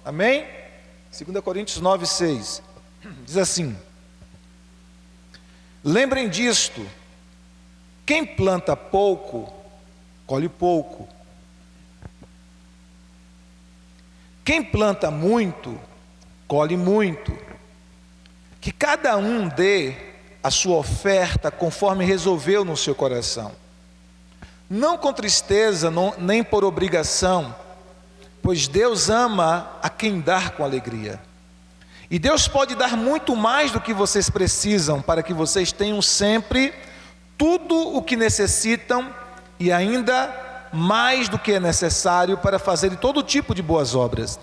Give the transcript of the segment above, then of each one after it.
Amém? 2 Coríntios 9:6 diz assim: lembrem disto, quem planta pouco, colhe pouco. Quem planta muito, colhe muito. Que cada um dê a sua oferta conforme resolveu no seu coração, não com tristeza, nem por obrigação, pois Deus ama a quem dá com alegria. E Deus pode dar muito mais do que vocês precisam, para que vocês tenham sempre tudo o que necessitam e ainda mais do que é necessário para fazerem todo tipo de boas obras.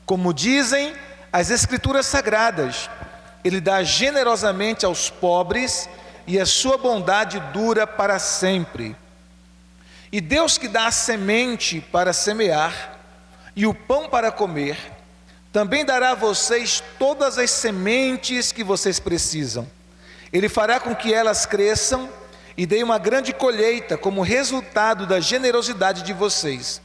Como dizem as Escrituras Sagradas, Ele dá generosamente aos pobres e a sua bondade dura para sempre. E Deus que dá a semente para semear e o pão para comer, também dará a vocês todas as sementes que vocês precisam. Ele fará com que elas cresçam e deem uma grande colheita como resultado da generosidade de vocês.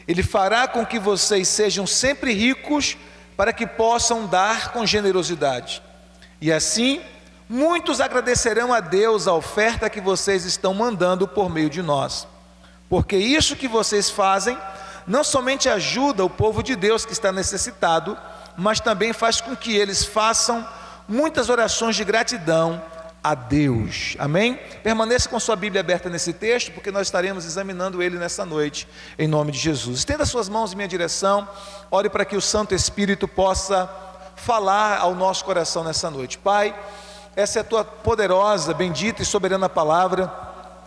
Ele fará com que vocês sejam sempre ricos para que possam dar com generosidade. E assim, muitos agradecerão a Deus a oferta que vocês estão mandando por meio de nós. Porque isso que vocês fazem não somente ajuda o povo de Deus que está necessitado, mas também faz com que eles façam muitas orações de gratidão a Deus. Amém? Permaneça com sua Bíblia aberta nesse texto, porque nós estaremos examinando ele nessa noite, em nome de Jesus. Estenda suas mãos em minha direção, ore para que o Santo Espírito possa falar ao nosso coração nessa noite. Pai, essa é a tua poderosa, bendita e soberana palavra,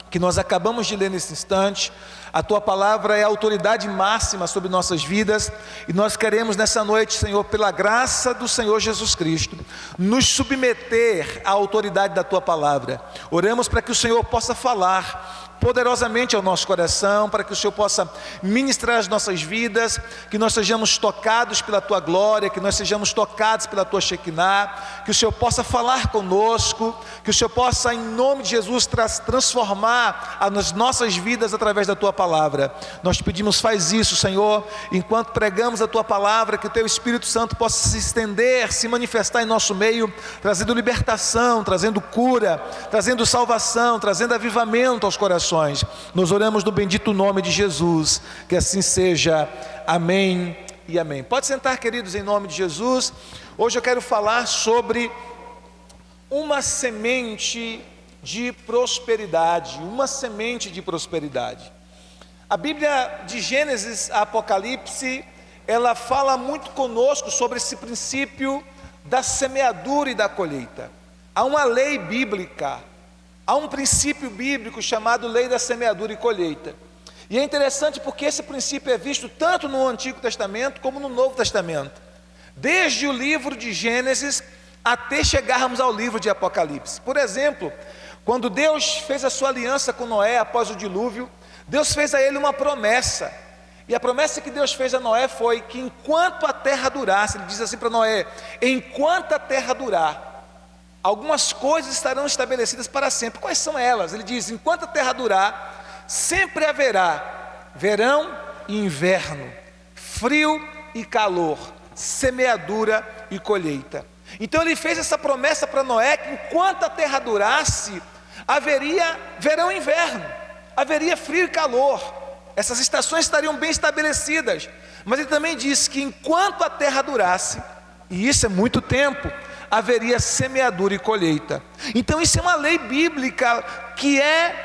que nós acabamos de ler nesse instante. A tua palavra é a autoridade máxima sobre nossas vidas, e nós queremos nessa noite, Senhor, pela graça do Senhor Jesus Cristo, nos submeter à autoridade da tua palavra. Oramos para que o Senhor possa falar poderosamente ao nosso coração, para que o Senhor possa ministrar as nossas vidas, que nós sejamos tocados pela tua glória, que nós sejamos tocados pela tua Shekinah, que o Senhor possa falar conosco, que o Senhor possa, em nome de Jesus, transformar as nossas vidas através da tua palavra. Nós te pedimos, faz isso, Senhor, enquanto pregamos a tua palavra, que o teu Espírito Santo possa se estender, se manifestar em nosso meio, trazendo libertação, trazendo cura, trazendo salvação, trazendo avivamento aos corações. Nós oramos no bendito nome de Jesus, que assim seja. Amém e amém. Pode sentar, queridos, em nome de Jesus. Hoje eu quero falar sobre uma semente de prosperidade, uma semente de prosperidade. A Bíblia de Gênesis a Apocalipse, ela fala muito conosco sobre esse princípio da semeadura e da colheita. Há uma lei bíblica, há um princípio bíblico chamado lei da semeadura e colheita. E é interessante porque esse princípio é visto tanto no Antigo Testamento como no Novo Testamento. Desde o livro de Gênesis até chegarmos ao livro de Apocalipse. Por exemplo, quando Deus fez a sua aliança com Noé após o dilúvio, Deus fez a ele uma promessa. E a promessa que Deus fez a Noé foi que enquanto a terra durasse, ele diz assim para Noé: enquanto a terra durar, algumas coisas estarão estabelecidas para sempre. Quais são elas? Ele diz: enquanto a terra durar, sempre haverá verão e inverno, frio e calor, semeadura e colheita. Então ele fez essa promessa para Noé, que enquanto a terra durasse, haveria verão e inverno, haveria frio e calor. Essas estações estariam bem estabelecidas. Mas ele também disse que enquanto a terra durasse, e isso é muito tempo, haveria semeadura e colheita. Então isso é uma lei bíblica que é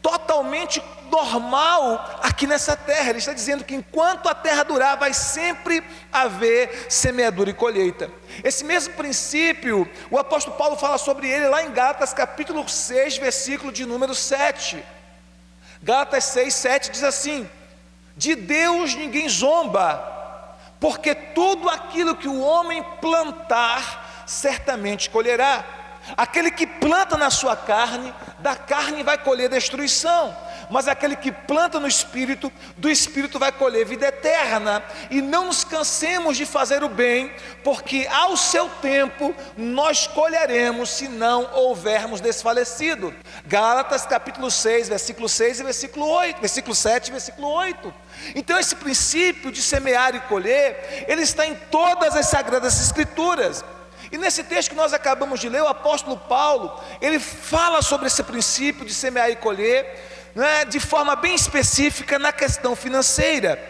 totalmente normal aqui nessa terra. Ele está dizendo que enquanto a terra durar, vai sempre haver semeadura e colheita. Esse mesmo princípio, o apóstolo Paulo fala sobre ele lá em Gálatas capítulo 6, versículo de número 7. Gálatas 6, 7 diz assim: de Deus ninguém zomba, porque tudo aquilo que o homem plantar, certamente colherá. Aquele que planta na sua carne, da carne vai colher destruição, mas aquele que planta no Espírito, do Espírito vai colher vida eterna. E não nos cansemos de fazer o bem, porque ao seu tempo nós colheremos, se não houvermos desfalecido. Gálatas capítulo 6, versículo 6 e versículo 8, versículo 7 e versículo 8. Então esse princípio de semear e colher, ele está em todas as Sagradas Escrituras. E nesse texto que nós acabamos de ler, o apóstolo Paulo, ele fala sobre esse princípio de semear e colher, né, de forma bem específica na questão financeira.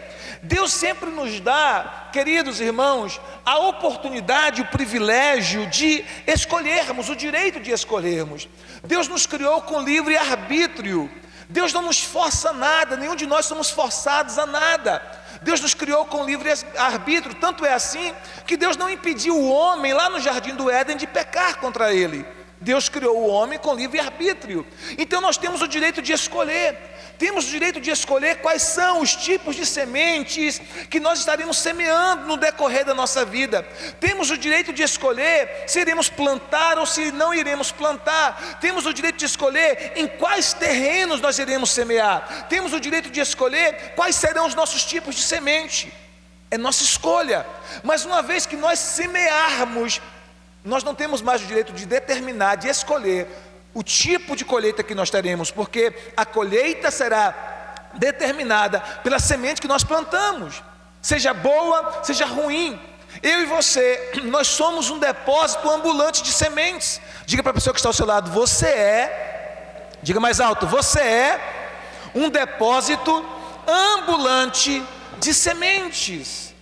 Deus sempre nos dá, queridos irmãos, a oportunidade, o privilégio de escolhermos, o direito de escolhermos. Deus nos criou com livre arbítrio. Deus não nos força a nada, nenhum de nós somos forçados a nada. Deus nos criou com livre arbítrio, tanto é assim que Deus não impediu o homem lá no jardim do Éden de pecar contra ele. Deus criou o homem com livre arbítrio. Então nós temos o direito de escolher. Temos o direito de escolher quais são os tipos de sementes que nós estaremos semeando no decorrer da nossa vida. Temos o direito de escolher se iremos plantar ou se não iremos plantar. Temos o direito de escolher em quais terrenos nós iremos semear. Temos o direito de escolher quais serão os nossos tipos de semente. É nossa escolha. Mas uma vez que nós semearmos, nós não temos mais o direito de determinar, de escolher o tipo de colheita que nós teremos, porque a colheita será determinada pela semente que nós plantamos, seja boa, seja ruim. Eu e você, nós somos um depósito ambulante de sementes. Diga para a pessoa que está ao seu lado, diga mais alto, você é um depósito ambulante de sementes.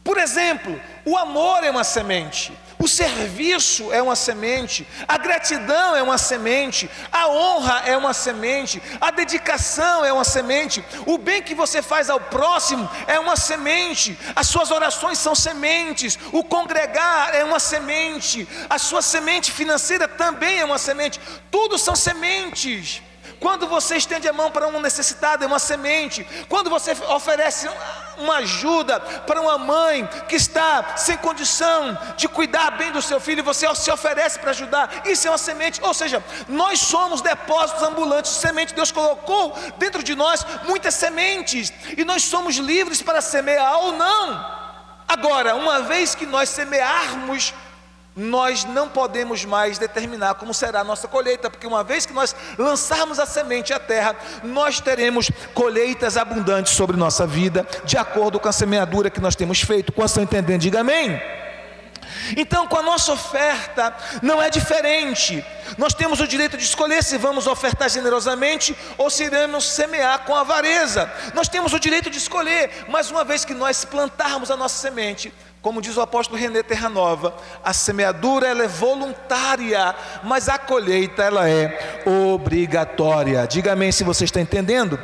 Por exemplo, o amor é uma semente. O serviço é uma semente, a gratidão é uma semente, a honra é uma semente, a dedicação é uma semente, o bem que você faz ao próximo é uma semente, as suas orações são sementes, o congregar é uma semente, a sua semente financeira também é uma semente, tudo são sementes. Quando você estende a mão para um necessitado, é uma semente. Quando você oferece uma ajuda para uma mãe que está sem condição de cuidar bem do seu filho, você se oferece para ajudar, isso é uma semente. Ou seja, nós somos depósitos ambulantes de semente. Deus colocou dentro de nós muitas sementes, e nós somos livres para semear ou não. Agora, uma vez que nós semearmos, nós não podemos mais determinar como será a nossa colheita, porque uma vez que nós lançarmos a semente à terra, nós teremos colheitas abundantes sobre nossa vida, de acordo com a semeadura que nós temos feito. Quantos estão entendendo? Diga amém. Então, com a nossa oferta não é diferente. Nós temos o direito de escolher se vamos ofertar generosamente ou se iremos semear com avareza. Nós temos o direito de escolher, mas uma vez que nós plantarmos a nossa semente, como diz o apóstolo René Terranova, a semeadura ela é voluntária, mas a colheita ela é obrigatória. Diga amém se você está entendendo.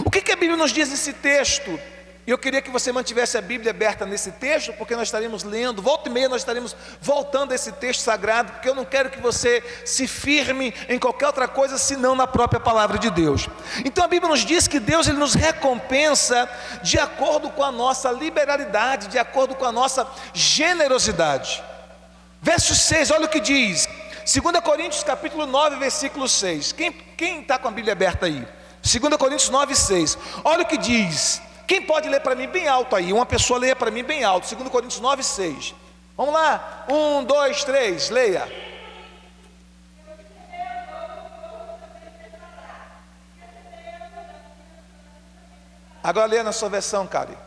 O que a Bíblia nos diz nesse texto? E eu queria que você mantivesse a Bíblia aberta nesse texto, porque nós estaremos lendo, volta e meia nós estaremos voltando a esse texto sagrado, porque eu não quero que você se firme em qualquer outra coisa, senão na própria palavra de Deus. Então a Bíblia nos diz que Deus ele nos recompensa de acordo com a nossa liberalidade, de acordo com a nossa generosidade. Verso 6, olha o que diz, 2 Coríntios capítulo 9, versículo 6, quem está com a Bíblia aberta aí? 2 Coríntios 9, 6, olha o que diz. Quem pode ler para mim bem alto aí? Uma pessoa leia para mim bem alto, 2 Coríntios 9, 6. Vamos lá, 1, 2, 3, leia. Agora leia na sua versão, Cari.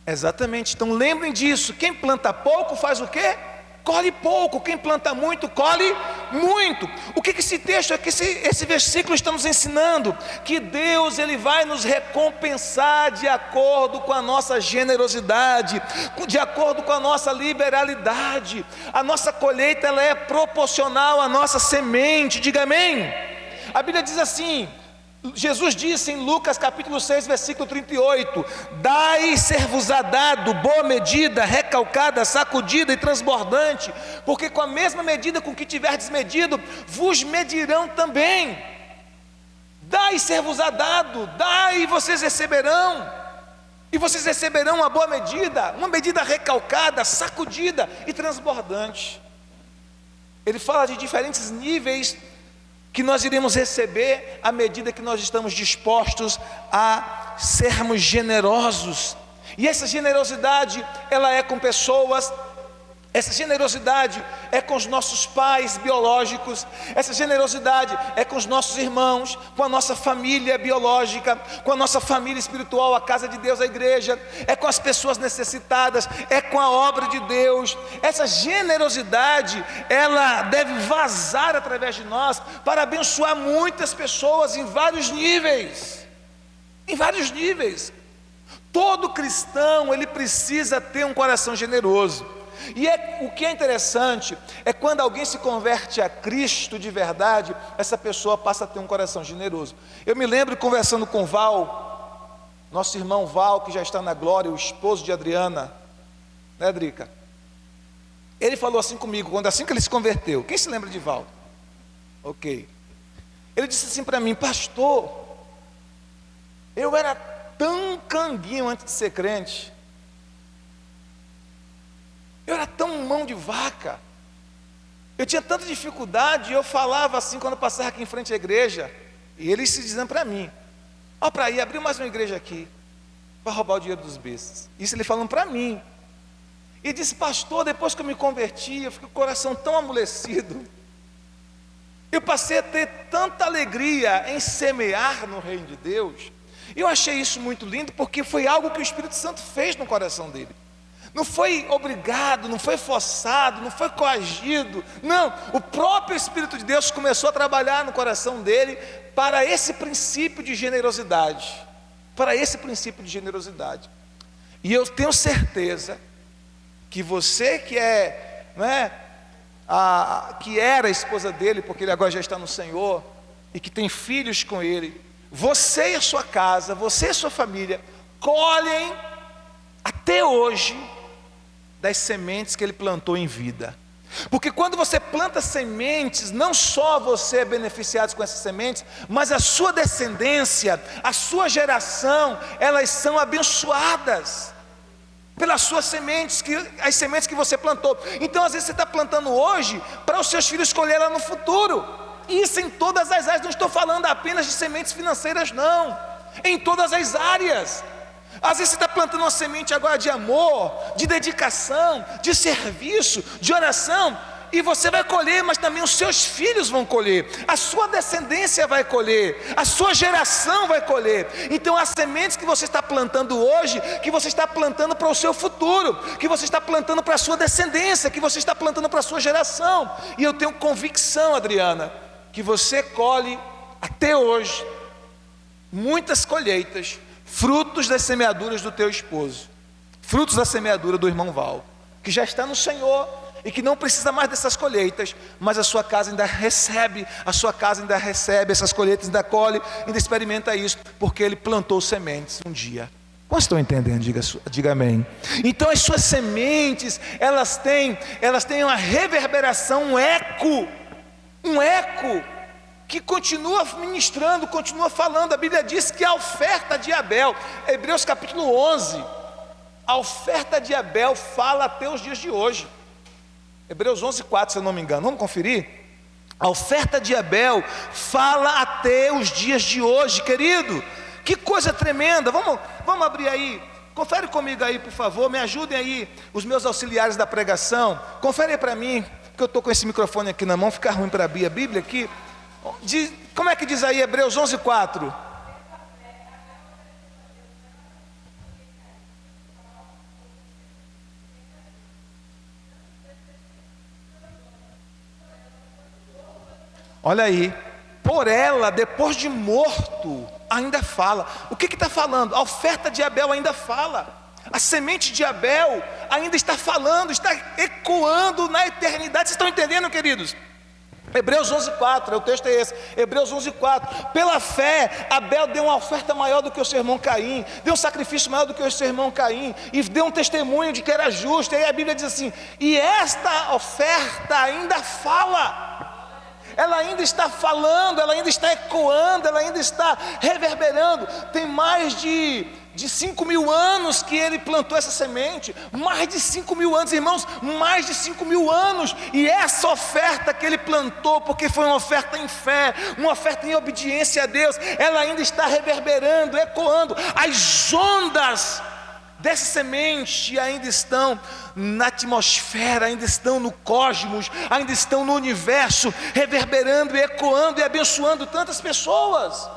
Exatamente, então lembrem disso, quem planta pouco faz o quê? Colhe pouco. Quem planta muito, colhe muito. O que esse texto, esse versículo está nos ensinando? Que Deus ele vai nos recompensar de acordo com a nossa generosidade, de acordo com a nossa liberalidade. A nossa colheita ela é proporcional à nossa semente. Diga amém. A Bíblia diz assim, Jesus disse em Lucas capítulo 6, versículo 38, dai ser-vos-á dado, boa medida, recalcada, sacudida e transbordante, porque com a mesma medida com que tiverdes medido, vos medirão também. Dai ser-vos-á dado, dai e vocês receberão, e vocês receberão uma boa medida, uma medida recalcada, sacudida e transbordante. Ele fala de diferentes níveis que nós iremos receber à medida que nós estamos dispostos a sermos generosos. E essa generosidade, ela é com pessoas, essa generosidade é com os nossos pais biológicos, essa generosidade é com os nossos irmãos, com a nossa família biológica, com a nossa família espiritual, a casa de Deus, a igreja, é com as pessoas necessitadas, é com a obra de Deus. Essa generosidade, ela deve vazar através de nós para abençoar muitas pessoas em vários níveis. Em vários níveis. Todo cristão, ele precisa ter um coração generoso. E o que é interessante é quando alguém se converte a Cristo de verdade, essa pessoa passa a ter um coração generoso. Eu me lembro conversando com Val, nosso irmão Val, que já está na glória, o esposo de Adriana, né, Drica? Ele falou assim comigo, assim que ele se converteu. Quem se lembra de Val? Ok. Ele disse assim para mim: pastor, eu era tão canguinho antes de ser crente, eu era tão mão de vaca, eu tinha tanta dificuldade, eu falava assim quando eu passava aqui em frente à igreja, e eles se dizendo para mim: ó, para ir, abriu mais uma igreja aqui, para roubar o dinheiro dos bestas. Isso ele falando para mim. E disse: pastor, depois que eu me converti, eu fiquei com o coração tão amolecido, eu passei a ter tanta alegria em semear no reino de Deus. Eu achei isso muito lindo, porque foi algo que o Espírito Santo fez no coração dele. Não foi obrigado, não foi forçado, não foi coagido. Não, o próprio Espírito de Deus começou a trabalhar no coração dele para esse princípio de generosidade. Para esse princípio de generosidade. E eu tenho certeza que você que que era a esposa dele, porque ele agora já está no Senhor, e que tem filhos com ele, você e a sua casa, você e a sua família, colhem até hoje das sementes que ele plantou em vida. Porque quando você planta sementes, não só você é beneficiado com essas sementes, mas a sua descendência, a sua geração, elas são abençoadas pelas suas sementes, as sementes que você plantou. Então às vezes você está plantando hoje para os seus filhos colher lá no futuro. Isso em todas as áreas, não estou falando apenas de sementes financeiras não, em todas as áreas. Às vezes você está plantando uma semente agora de amor, de dedicação, de serviço, de oração, e você vai colher, mas também os seus filhos vão colher, a sua descendência vai colher, a sua geração vai colher. Então as sementes que você está plantando hoje, que você está plantando para o seu futuro, que você está plantando para a sua descendência, que você está plantando para a sua geração. E eu tenho convicção, Adriana, que você colhe até hoje muitas colheitas, frutos das semeaduras do teu esposo, frutos da semeadura do irmão Val, que já está no Senhor e que não precisa mais dessas colheitas, mas a sua casa ainda recebe, essas colheitas, ainda colhe, ainda experimenta isso, porque ele plantou sementes um dia. Quantos estão entendendo? Diga amém. Então as suas sementes, elas têm uma reverberação, um eco, que continua ministrando, continua falando. A Bíblia diz que a oferta de Abel, Hebreus capítulo 11, a oferta de Abel fala até os dias de hoje. Hebreus 11:4, se eu não me engano, vamos conferir? A oferta de Abel fala até os dias de hoje, querido. Que coisa tremenda. Vamos abrir aí, confere comigo aí, por favor, me ajudem aí, os meus auxiliares da pregação, confere aí para mim, porque eu estou com esse microfone aqui na mão, fica ruim para abrir a Bíblia aqui. Como é que diz aí Hebreus 11:4? Olha aí, por ela, depois de morto, ainda fala. O que está falando? A oferta de Abel ainda fala. A semente de Abel ainda está falando, está ecoando na eternidade. Vocês estão entendendo, queridos? Hebreus 11:4, o texto é esse, Hebreus 11:4. Pela fé, Abel deu uma oferta maior do que o seu irmão Caim, deu um sacrifício maior do que o seu irmão Caim, e deu um testemunho de que era justo. E aí a Bíblia diz assim: e esta oferta ainda fala. Ela ainda está falando, ela ainda está ecoando, ela ainda está reverberando. Tem mais de de 5.000 anos que ele plantou essa semente, mais de 5.000 anos, irmãos, mais de 5.000 anos, e essa oferta que ele plantou, porque foi uma oferta em fé, uma oferta em obediência a Deus, ela ainda está reverberando, ecoando, as ondas dessa semente ainda estão na atmosfera, ainda estão no cosmos, ainda estão no universo, reverberando, ecoando e abençoando tantas pessoas.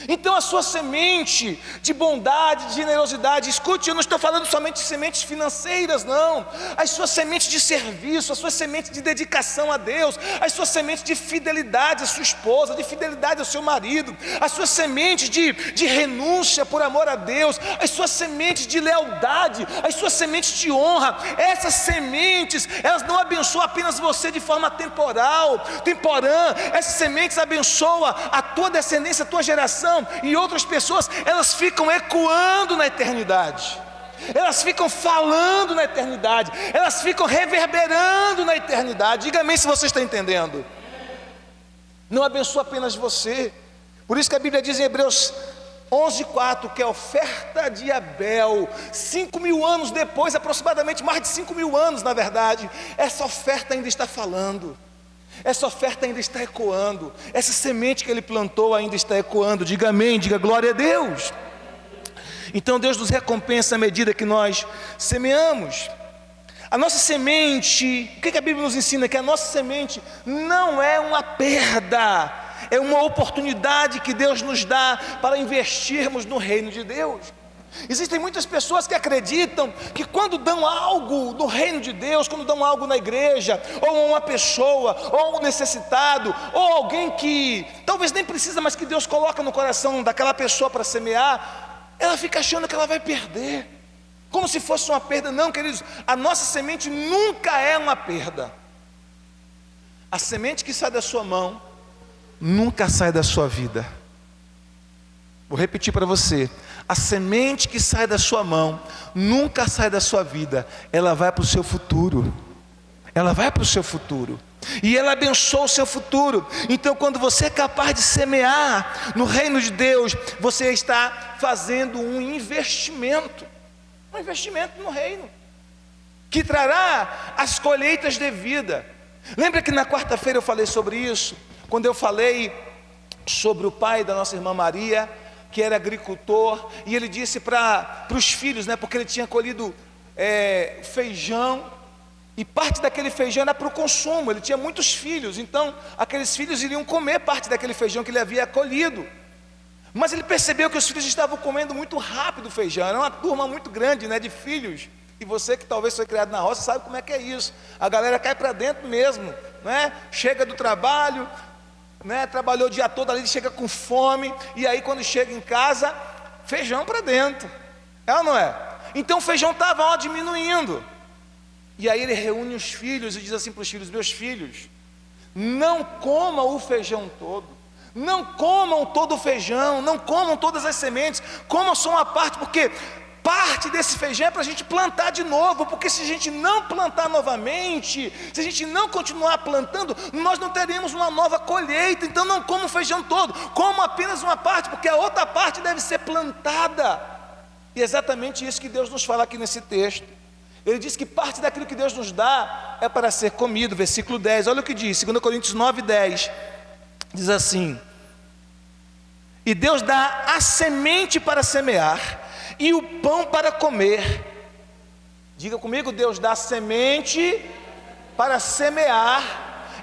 Então a sua semente de bondade, de generosidade, escute, eu não estou falando somente de sementes financeiras, não. As suas sementes de serviço, as suas sementes de dedicação a Deus, as suas sementes de fidelidade à sua esposa, de fidelidade ao seu marido, as suas sementes de renúncia por amor a Deus, as suas sementes de lealdade, as suas sementes de honra. Essas sementes, elas não abençoam apenas você de forma temporã. Essas sementes abençoam a tua descendência, a tua geração, e outras pessoas, elas ficam ecoando na eternidade, elas ficam falando na eternidade, elas ficam reverberando na eternidade. Diga amém se você está entendendo. Não abençoa apenas você. Por isso que a Bíblia diz em Hebreus 11:4 que a oferta de Abel, 5.000 anos depois, aproximadamente mais de 5.000 anos na verdade, essa oferta ainda está falando, essa oferta ainda está ecoando, essa semente que ele plantou ainda está ecoando. Diga amém, diga glória a Deus. Então Deus nos recompensa à medida que nós semeamos. A nossa semente, o que a Bíblia nos ensina? Que a nossa semente não é uma perda, é uma oportunidade que Deus nos dá para investirmos no reino de Deus. Existem muitas pessoas que acreditam que quando dão algo no reino de Deus, quando dão algo na igreja, ou a uma pessoa, ou a um necessitado, ou alguém que talvez nem precisa, mas que Deus coloca no coração daquela pessoa para semear, ela fica achando que ela vai perder, como se fosse uma perda. Não, queridos, a nossa semente nunca é uma perda. A semente que sai da sua mão nunca sai da sua vida. Vou repetir para você: a semente que sai da sua mão nunca sai da sua vida, ela vai para o seu futuro, ela vai para o seu futuro, e ela abençoa o seu futuro. Então quando você é capaz de semear no reino de Deus, você está fazendo um investimento no reino, que trará as colheitas devidas. Lembra que na quarta-feira eu falei sobre isso, quando eu falei sobre o pai da nossa irmã Maria, que era agricultor, e ele disse para os filhos, porque ele tinha colhido feijão, e parte daquele feijão era para o consumo. Ele tinha muitos filhos, então aqueles filhos iriam comer parte daquele feijão que ele havia colhido. Mas ele percebeu que os filhos estavam comendo muito rápido o feijão, era uma turma muito grande, de filhos, e você que talvez foi criado na roça sabe como é que é isso. A galera cai para dentro mesmo, chega do trabalho, trabalhou o dia todo ali, chega com fome, e aí quando chega em casa, feijão para dentro, é ou não é? Então o feijão estava diminuindo, e aí ele reúne os filhos e diz assim para os filhos: meus filhos, não comam o feijão todo, não comam todo o feijão, não comam todas as sementes, comam só uma parte, porque parte desse feijão é para a gente plantar de novo, porque se a gente não plantar novamente, se a gente não continuar plantando, nós não teremos uma nova colheita. Então não coma o feijão todo, coma apenas uma parte, porque a outra parte deve ser plantada. E é exatamente isso que Deus nos fala aqui nesse texto. Ele diz que parte daquilo que Deus nos dá é para ser comido. Versículo 10, olha o que diz, 2 Coríntios 9:10, diz assim: e Deus dá a semente para semear e o pão para comer. Diga comigo: Deus dá semente para semear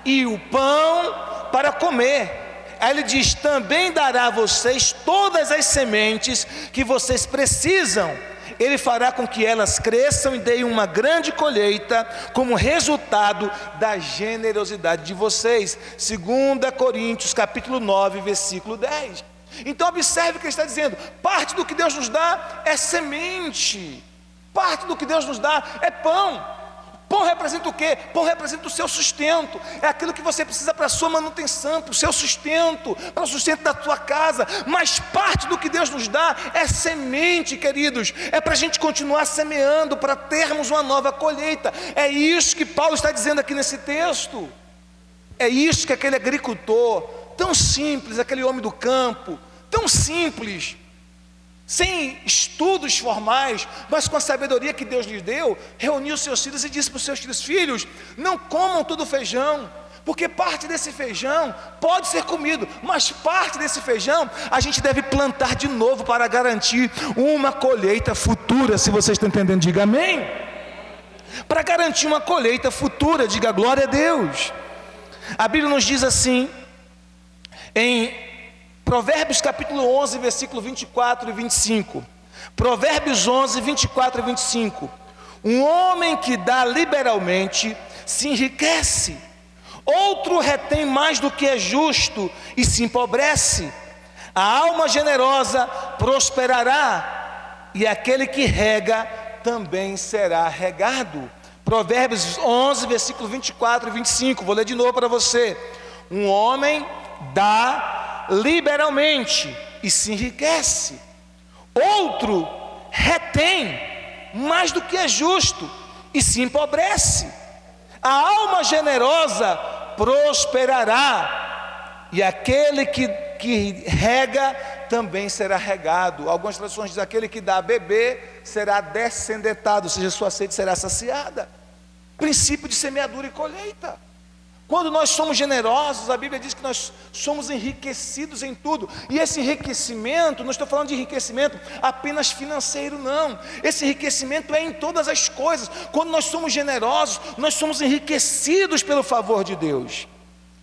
e o pão para comer. Aí ele diz: também dará a vocês todas as sementes que vocês precisam. Ele fará com que elas cresçam e deem uma grande colheita, como resultado da generosidade de vocês. 2 Coríntios capítulo 9, versículo 10. Então observe que ele está dizendo: parte do que Deus nos dá é semente, parte do que Deus nos dá é pão. Pão representa o quê? Pão representa o seu sustento, é aquilo que você precisa para a sua manutenção, para o seu sustento, para o sustento da tua casa. Mas parte do que Deus nos dá é semente, queridos, é para a gente continuar semeando, para termos uma nova colheita. É isso que Paulo está dizendo aqui nesse texto, é isso que aquele agricultor tão simples, aquele homem do campo, tão simples, sem estudos formais, mas com a sabedoria que Deus lhes deu, reuniu os seus filhos e disse para os seus filhos: filhos, não comam todo o feijão, porque parte desse feijão pode ser comido, mas parte desse feijão a gente deve plantar de novo para garantir uma colheita futura. Se vocês estão entendendo, diga amém. Para garantir uma colheita futura, diga glória a Deus. A Bíblia nos diz assim, em Provérbios capítulo 11, versículo 24 e 25. Provérbios 11, 24 e 25. Um homem que dá liberalmente se enriquece, outro retém mais do que é justo e se empobrece. A alma generosa prosperará, e aquele que rega também será regado. Provérbios 11, versículo 24 e 25. Vou ler de novo para você. Um homem dá liberalmente e se enriquece, outro retém mais do que é justo e se empobrece. A alma generosa prosperará, e aquele que rega também será regado. Algumas traduções dizem: aquele que dá a beber será descendentado, ou seja, sua sede será saciada. Princípio de semeadura e colheita. Quando nós somos generosos, a Bíblia diz que nós somos enriquecidos em tudo. E esse enriquecimento, não estou falando de enriquecimento apenas financeiro, não. Esse enriquecimento é em todas as coisas. Quando nós somos generosos, nós somos enriquecidos pelo favor de Deus.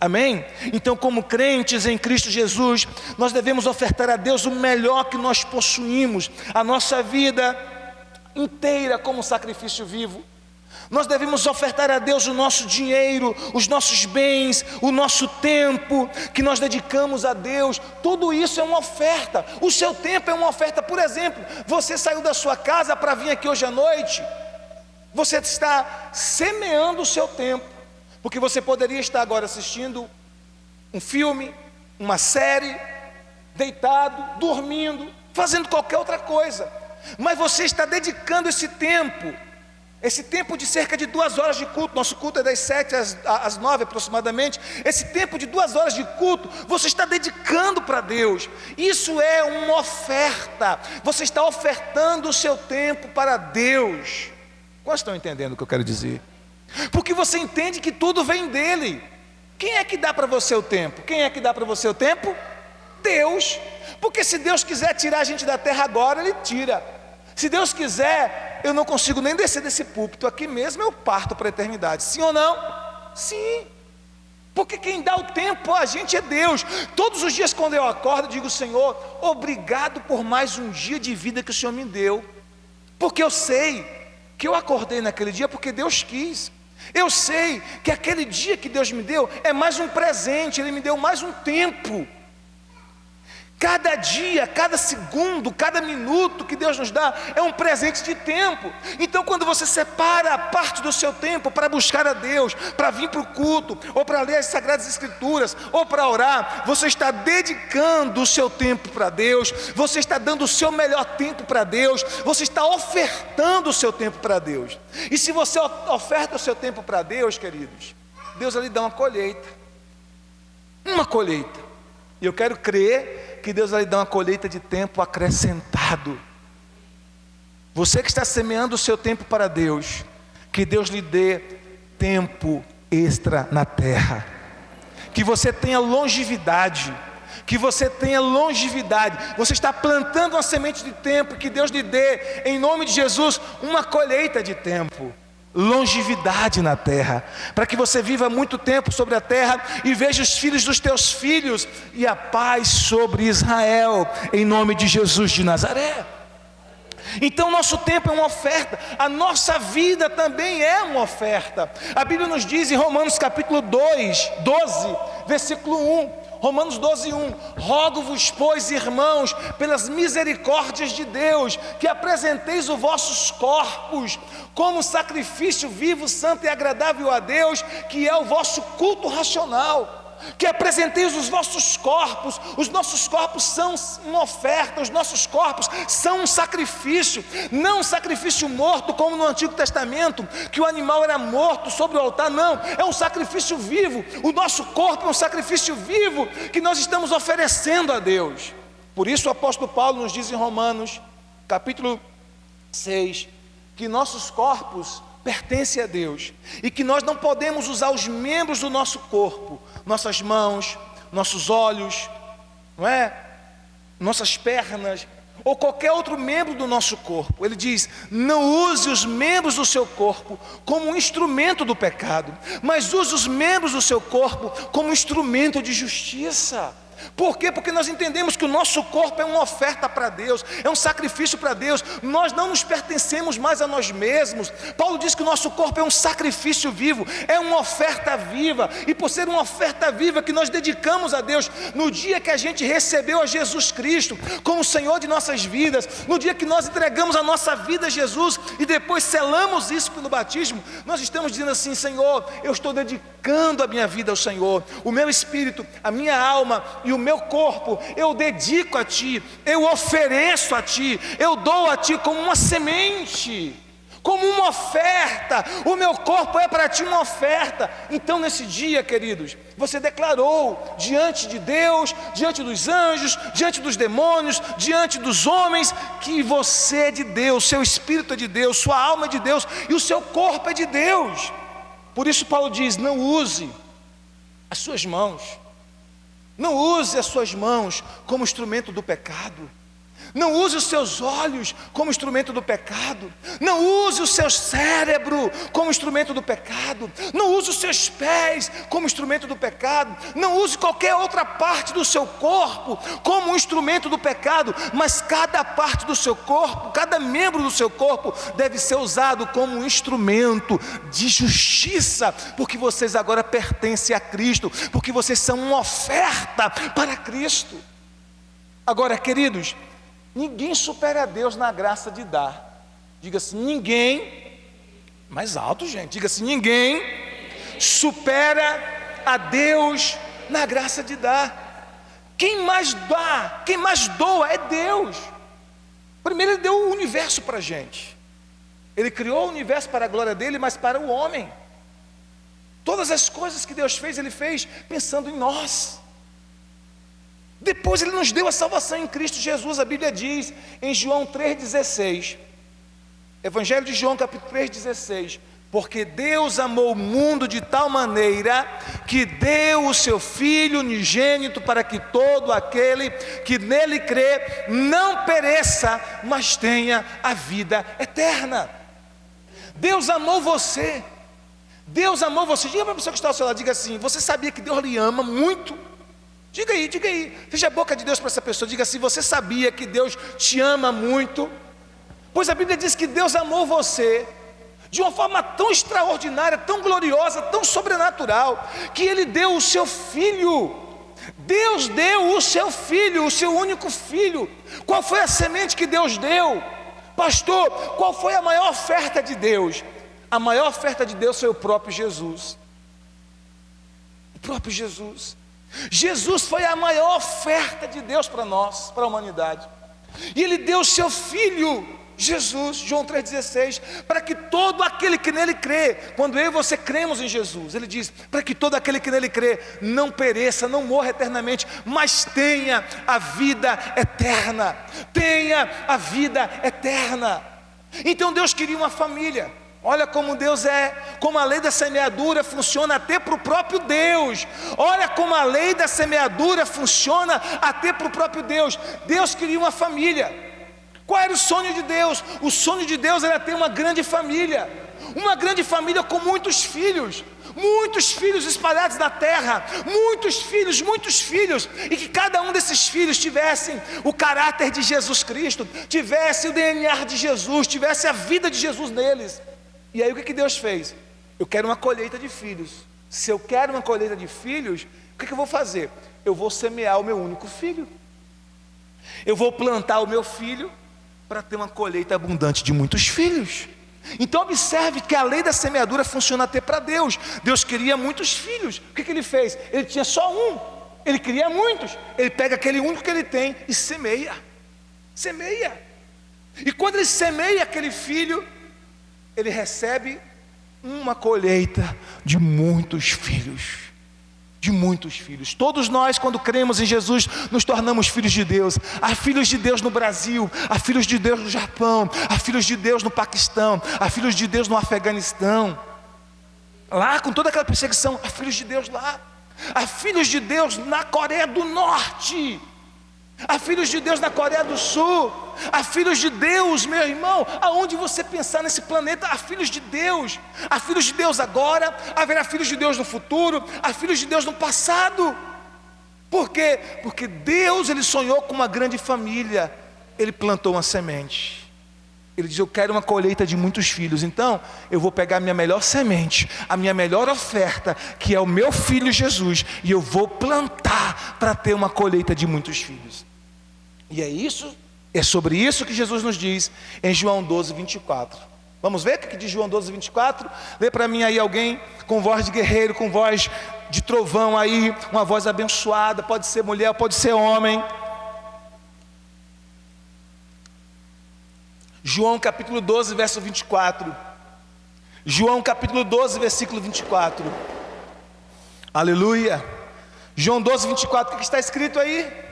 Amém? Então, como crentes em Cristo Jesus, nós devemos ofertar a Deus o melhor que nós possuímos, a nossa vida inteira como sacrifício vivo. Nós devemos ofertar a Deus o nosso dinheiro, os nossos bens, o nosso tempo que nós dedicamos a Deus. Tudo isso é uma oferta. O seu tempo é uma oferta. Por exemplo, você saiu da sua casa para vir aqui hoje à noite. Você está semeando o seu tempo, porque você poderia estar agora assistindo um filme, uma série, deitado, dormindo, fazendo qualquer outra coisa. Mas você está dedicando esse tempo de cerca de 2 horas de culto. Nosso culto é das 7 às 9 aproximadamente. Esse tempo de 2 horas de culto, você está dedicando para Deus. Isso é uma oferta. Você está ofertando o seu tempo para Deus. Quantos estão entendendo o que eu quero dizer? Porque você entende que tudo vem dele. Quem é que dá para você o tempo? Quem é que dá para você o tempo? Deus. Porque se Deus quiser tirar a gente da terra agora, Ele tira. Se Deus quiser, eu não consigo nem descer desse púlpito aqui mesmo, eu parto para a eternidade. Sim ou não? Sim. Porque quem dá o tempo a gente é Deus. Todos os dias quando eu acordo, eu digo: Senhor, obrigado por mais um dia de vida que o Senhor me deu. Porque eu sei que eu acordei naquele dia porque Deus quis. Eu sei que aquele dia que Deus me deu é mais um presente, Ele me deu mais um tempo. Cada dia, cada segundo, cada minuto que Deus nos dá é um presente de tempo. Então, quando você separa parte do seu tempo para buscar a Deus, para vir para o culto, ou para ler as Sagradas Escrituras, ou para orar, você está dedicando o seu tempo para Deus, você está dando o seu melhor tempo para Deus, você está ofertando o seu tempo para Deus. E se você oferta o seu tempo para Deus, queridos, Deus lhe dá uma colheita. Uma colheita. E eu quero crer que Deus vai lhe dar uma colheita de tempo acrescentado. Você que está semeando o seu tempo para Deus, que Deus lhe dê tempo extra na terra. Que você tenha longevidade. Que você tenha longevidade. Você está plantando uma semente de tempo, que Deus lhe dê, em nome de Jesus, uma colheita de tempo. Longevidade na terra, para que você viva muito tempo sobre a terra e veja os filhos dos teus filhos e a paz sobre Israel, em nome de Jesus de Nazaré. Então nosso tempo é uma oferta, a nossa vida também é uma oferta. A Bíblia nos diz em Romanos capítulo 12, versículo 1, Romanos 12:1: rogo-vos, pois, irmãos, pelas misericórdias de Deus, que apresenteis os vossos corpos como sacrifício vivo, santo e agradável a Deus, que é o vosso culto racional. Que apresenteis os vossos corpos. Os nossos corpos são uma oferta, os nossos corpos são um sacrifício, não um sacrifício morto como no Antigo Testamento, que o animal era morto sobre o altar. Não, é um sacrifício vivo. O nosso corpo é um sacrifício vivo que nós estamos oferecendo a Deus. Por isso o apóstolo Paulo nos diz em Romanos, capítulo 6, que nossos corpos pertencem a Deus, e que nós não podemos usar os membros do nosso corpo, nossas mãos, nossos olhos, não é? Nossas pernas, ou qualquer outro membro do nosso corpo. Ele diz: não use os membros do seu corpo como um instrumento do pecado, mas use os membros do seu corpo como instrumento de justiça. Por quê? Porque nós entendemos que o nosso corpo é uma oferta para Deus, é um sacrifício para Deus. Nós não nos pertencemos mais a nós mesmos. Paulo diz que o nosso corpo é um sacrifício vivo, é uma oferta viva, e por ser uma oferta viva que nós dedicamos a Deus, no dia que a gente recebeu a Jesus Cristo como Senhor de nossas vidas, no dia que nós entregamos a nossa vida a Jesus e depois selamos isso pelo batismo, nós estamos dizendo assim: Senhor, eu estou dedicando a minha vida ao Senhor, o meu espírito, a minha alma e o meu corpo, eu dedico a Ti, eu ofereço a Ti, eu dou a Ti como uma semente, como uma oferta. O meu corpo é para Ti uma oferta. Então nesse dia, queridos, você declarou diante de Deus, diante dos anjos, diante dos demônios, diante dos homens, que você é de Deus, seu espírito é de Deus, sua alma é de Deus e o seu corpo é de Deus. Por isso Paulo diz: não use as suas mãos, não use as suas mãos como instrumento do pecado. Não use os seus olhos como instrumento do pecado. Não use o seu cérebro como instrumento do pecado. Não use os seus pés como instrumento do pecado. Não use qualquer outra parte do seu corpo como um instrumento do pecado. Mas cada parte do seu corpo, cada membro do seu corpo deve ser usado como um instrumento de justiça, porque vocês agora pertencem a Cristo, porque vocês são uma oferta para Cristo. Agora, queridos, ninguém supera a Deus na graça de dar. Diga assim: ninguém, mais alto, gente, diga assim: ninguém supera a Deus na graça de dar. Quem mais dá, quem mais doa é Deus. Primeiro Ele deu o universo para a gente. Ele criou o universo para a glória dele, mas para o homem. Todas as coisas que Deus fez, Ele fez pensando em nós. Depois Ele nos deu a salvação em Cristo Jesus. A Bíblia diz em João 3,16, Evangelho de João capítulo 3,16: porque Deus amou o mundo de tal maneira que deu o seu Filho unigênito, para que todo aquele que nele crê não pereça, mas tenha a vida eterna. Deus amou você. Deus amou você. Diga para a pessoa que está ao seu lado, diga assim: você sabia que Deus lhe ama muito? Diga aí, feche a boca de Deus para essa pessoa, diga assim: você sabia que Deus te ama muito? Pois a Bíblia diz que Deus amou você de uma forma tão extraordinária, tão gloriosa, tão sobrenatural, que Ele deu o seu Filho. Deus deu o seu Filho, o seu único Filho. Qual foi a semente que Deus deu? Pastor, qual foi a maior oferta de Deus? A maior oferta de Deus foi o próprio Jesus. O próprio Jesus. Jesus foi a maior oferta de Deus para nós, para a humanidade. E Ele deu o seu Filho, Jesus, João 3,16, para que todo aquele que nele crê, quando eu e você cremos em Jesus, Ele diz, para que todo aquele que nele crê não pereça, não morra eternamente, mas tenha a vida eterna. Tenha a vida eterna. Então Deus queria uma família. Olha como Deus é, como a lei da semeadura funciona até para o próprio Deus. Olha como a lei da semeadura funciona até para o próprio Deus. Deus queria uma família. Qual era o sonho de Deus? O sonho de Deus era ter uma grande família. Uma grande família com muitos filhos espalhados na terra, muitos filhos, e que cada um desses filhos tivessem o caráter de Jesus Cristo, tivesse o DNA de Jesus, tivesse a vida de Jesus neles. E aí o que Deus fez? Eu quero uma colheita de filhos. Se eu quero uma colheita de filhos, o que eu vou fazer? Eu vou semear o meu único filho. Eu vou plantar o meu filho para ter uma colheita abundante de muitos filhos. Então observe que a lei da semeadura funciona até para Deus. Deus queria muitos filhos. O que Ele fez? Ele tinha só um. Ele queria muitos. Ele pega aquele único que Ele tem e semeia. E quando Ele semeia aquele filho, Ele recebe uma colheita de muitos filhos. de muitos filhos. Todos nós, quando cremos em Jesus, nos tornamos filhos de Deus. Há filhos de Deus no Brasil, há filhos de Deus no Japão, há filhos de Deus no Paquistão, há filhos de Deus no Afeganistão. Lá, com toda aquela perseguição, há filhos de Deus lá. Há filhos de Deus na Coreia do Norte. Há filhos de Deus na Coreia do Sul. Há filhos de Deus, meu irmão, aonde você pensar nesse planeta, há filhos de Deus. Há filhos de Deus agora, haverá filhos de Deus no futuro, há filhos de Deus no passado. Por quê? Porque Deus, Ele sonhou com uma grande família. Ele plantou uma semente. Ele diz: eu quero uma colheita de muitos filhos. Então eu vou pegar a minha melhor semente, a minha melhor oferta, que é o meu filho Jesus, e eu vou plantar para ter uma colheita de muitos filhos. E é sobre isso que Jesus nos diz em João 12, 24. Vamos ver o que diz João 12, 24? Lê para mim aí alguém com voz de guerreiro, com voz de trovão aí, uma voz abençoada. Pode ser mulher, pode ser homem. João capítulo 12, verso 24. João capítulo 12, versículo 24. Aleluia. João 12, 24, o que está escrito aí?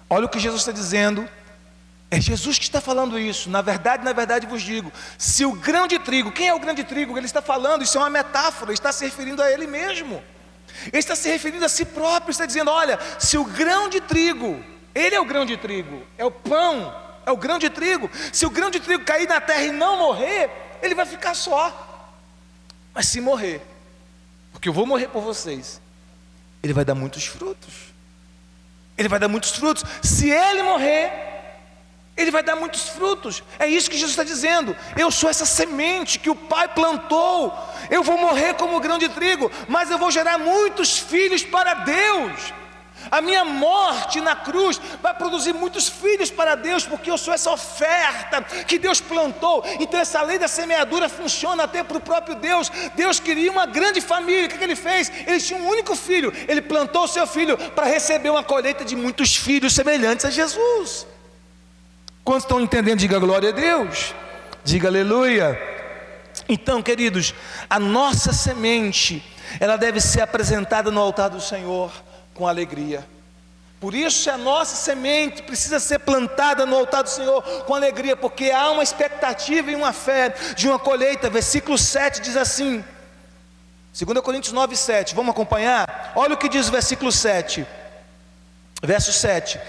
Olha o que Jesus está dizendo. É Jesus que está falando isso. Na verdade vos digo, se o grão de trigo, quem é o grão de trigo? Ele está falando, isso é uma metáfora, ele está se referindo a ele mesmo. Ele está se referindo a si próprio, está dizendo: olha, se o grão de trigo, ele é o grão de trigo, é o pão, é o grão de trigo. Se o grão de trigo cair na terra e não morrer, ele vai ficar só. Mas se morrer, porque eu vou morrer por vocês, ele vai dar muitos frutos. Ele vai dar muitos frutos. Se ele morrer, ele vai dar muitos frutos. É isso que Jesus está dizendo. Eu sou essa semente que o Pai plantou. Eu vou morrer como grão de trigo, mas eu vou gerar muitos filhos para Deus. A minha morte na cruz vai produzir muitos filhos para Deus, porque eu sou essa oferta que Deus plantou. Então essa lei da semeadura funciona até para o próprio Deus. Deus queria uma grande família. O que ele fez? Ele tinha um único filho. Ele plantou o seu filho para receber uma colheita de muitos filhos semelhantes a Jesus. Quantos estão entendendo? Diga glória a Deus. Diga aleluia. Então, queridos, a nossa semente, ela deve ser apresentada no altar do Senhor com alegria. Por isso a nossa semente precisa ser plantada no altar do Senhor com alegria, porque há uma expectativa e uma fé de uma colheita. Versículo 7 diz assim, 2 Coríntios 9, 7, vamos acompanhar? Olha o que diz o versículo 7, verso 7: